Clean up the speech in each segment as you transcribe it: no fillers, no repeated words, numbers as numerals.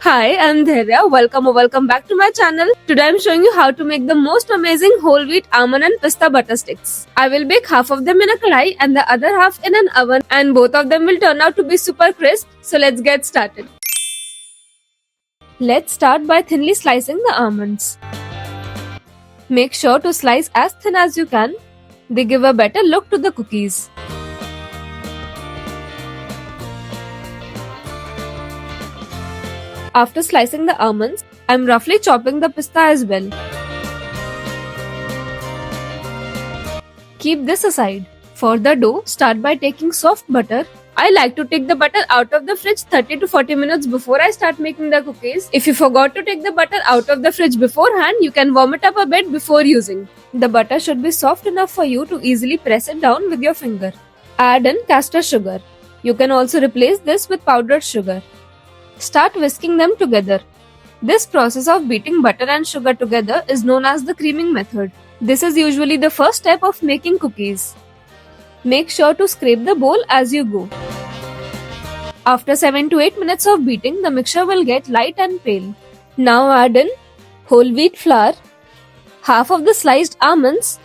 Hi, I'm Dhairya. Welcome or welcome back to my channel. Today I'm showing you how to make the most amazing whole wheat almond and pista butter sticks. I will bake half of them in a kadai and the other half in an oven, and both of them will turn out to be super crisp. So let's get started. Let's start by thinly slicing the almonds. Make sure to slice as thin as you can. They give a better look to the cookies. After slicing the almonds, I'm roughly chopping the pista as well. Keep this aside. For the dough, start by taking soft butter. I like to take the butter out of the fridge 30 to 40 minutes before I start making the cookies. If you forgot to take the butter out of the fridge beforehand, you can warm it up a bit before using. The butter should be soft enough for you to easily press it down with your finger. Add in castor sugar. You can also replace this with powdered sugar. Start whisking them together. This process of beating butter and sugar together is known as the creaming method. This is usually the first step of making cookies. Make sure to scrape the bowl as you go. After 7 to 8 minutes of beating, the mixture will get light and pale. Now add in whole wheat flour, half of the sliced almonds,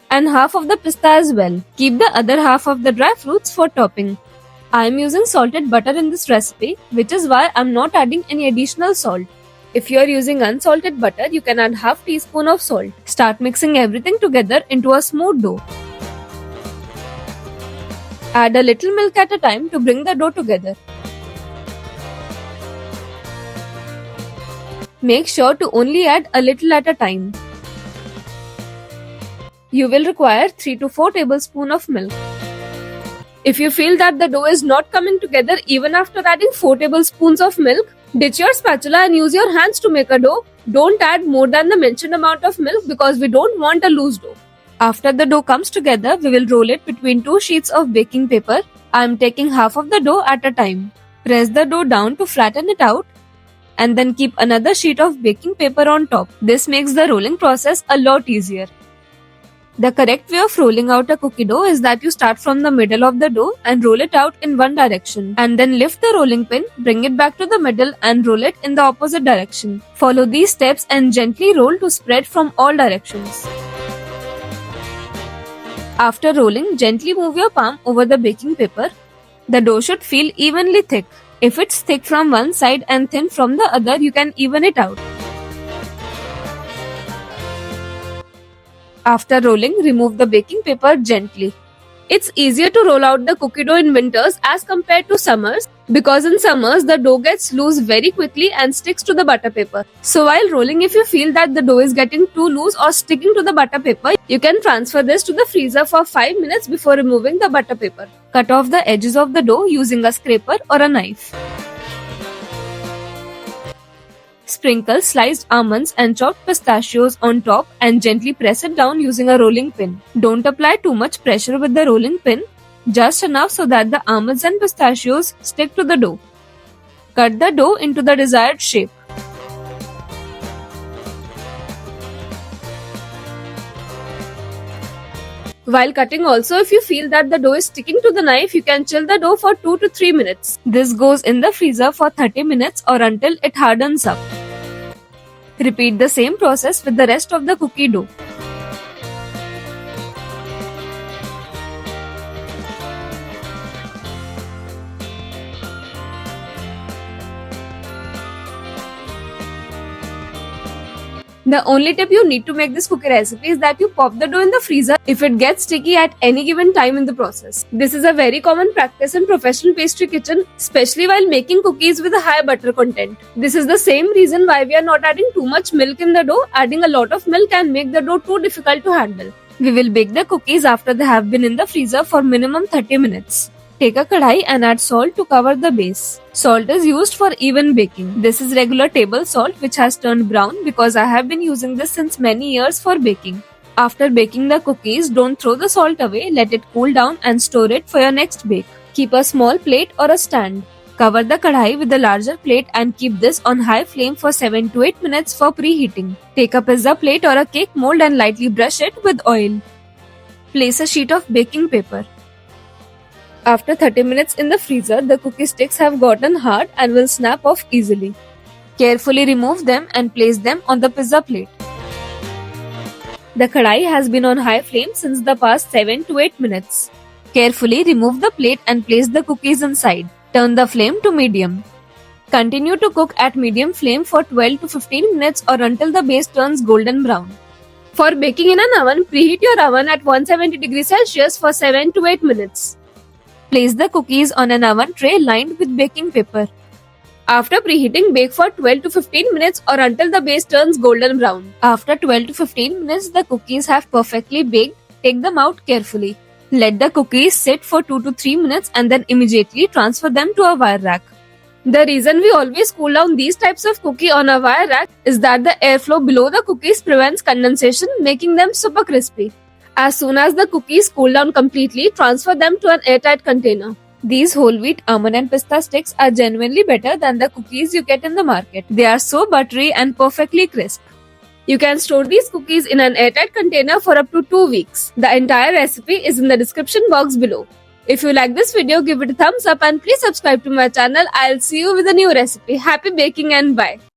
and half of the pista as well. Keep the other half of the dry fruits for topping. I am using salted butter in this recipe, which is why I am not adding any additional salt. If you are using unsalted butter, you can add half teaspoon of salt. Start mixing everything together into a smooth dough. Add a little milk at a time to bring the dough together. Make sure to only add a little at a time. You will require 3 to 4 tablespoons of milk. If you feel that the dough is not coming together even after adding 4 tablespoons of milk, ditch your spatula and use your hands to make a dough. Don't add more than the mentioned amount of milk because we don't want a loose dough. After the dough comes together, we will roll it between 2 sheets of baking paper. I am taking half of the dough at a time. Press the dough down to flatten it out and then keep another sheet of baking paper on top. This makes the rolling process a lot easier. The correct way of rolling out a cookie dough is that you start from the middle of the dough and roll it out in one direction, and then lift the rolling pin, bring it back to the middle and roll it in the opposite direction. Follow these steps and gently roll to spread from all directions. After rolling, gently move your palm over the baking paper. The dough should feel evenly thick. If it's thick from one side and thin from the other, you can even it out. After rolling, remove the baking paper gently. It's easier to roll out the cookie dough in winters as compared to summers because in summers the dough gets loose very quickly and sticks to the butter paper. So while rolling, if you feel that the dough is getting too loose or sticking to the butter paper, you can transfer this to the freezer for 5 minutes before removing the butter paper. Cut off the edges of the dough using a scraper or a knife. Sprinkle sliced almonds and chopped pistachios on top and gently press it down using a rolling pin. Don't apply too much pressure with the rolling pin, just enough so that the almonds and pistachios stick to the dough. Cut the dough into the desired shape. While cutting also, if you feel that the dough is sticking to the knife, you can chill the dough for 2 to 3 minutes. This goes in the freezer for 30 minutes or until it hardens up. Repeat the same process with the rest of the cookie dough. The only tip you need to make this cookie recipe is that you pop the dough in the freezer if it gets sticky at any given time in the process. This is a very common practice in professional pastry kitchen, especially while making cookies with a high butter content. This is the same reason why we are not adding too much milk in the dough. Adding a lot of milk can make the dough too difficult to handle. We will bake the cookies after they have been in the freezer for minimum 30 minutes. Take a kadai and add salt to cover the base. Salt is used for even baking. This is regular table salt which has turned brown because I have been using this since many years for baking. After baking the cookies, don't throw the salt away, let it cool down and store it for your next bake. Keep a small plate or a stand. Cover the kadai with a larger plate and keep this on high flame for 7 to 8 minutes for preheating. Take a pizza plate or a cake mold and lightly brush it with oil. Place a sheet of baking paper. After 30 minutes in the freezer, the cookie sticks have gotten hard and will snap off easily. Carefully remove them and place them on the pizza plate. The kadai has been on high flame since the past 7 to 8 minutes. Carefully remove the plate and place the cookies inside. Turn the flame to medium. Continue to cook at medium flame for 12 to 15 minutes or until the base turns golden brown. For baking in an oven, preheat your oven at 170 degrees Celsius for 7 to 8 minutes. Place the cookies on an oven tray lined with baking paper. After preheating, bake for 12 to 15 minutes or until the base turns golden brown. After 12 to 15 minutes, the cookies have perfectly baked. Take them out carefully. Let the cookies sit for 2 to 3 minutes and then immediately transfer them to a wire rack. The reason we always cool down these types of cookie on a wire rack is that the airflow below the cookies prevents condensation, making them super crispy. As soon as the cookies cool down completely, transfer them to an airtight container. These whole wheat, almond and pista sticks are genuinely better than the cookies you get in the market. They are so buttery and perfectly crisp. You can store these cookies in an airtight container for up to 2 weeks. The entire recipe is in the description box below. If you like this video, give it a thumbs up and please subscribe to my channel. I'll see you with a new recipe. Happy baking and bye.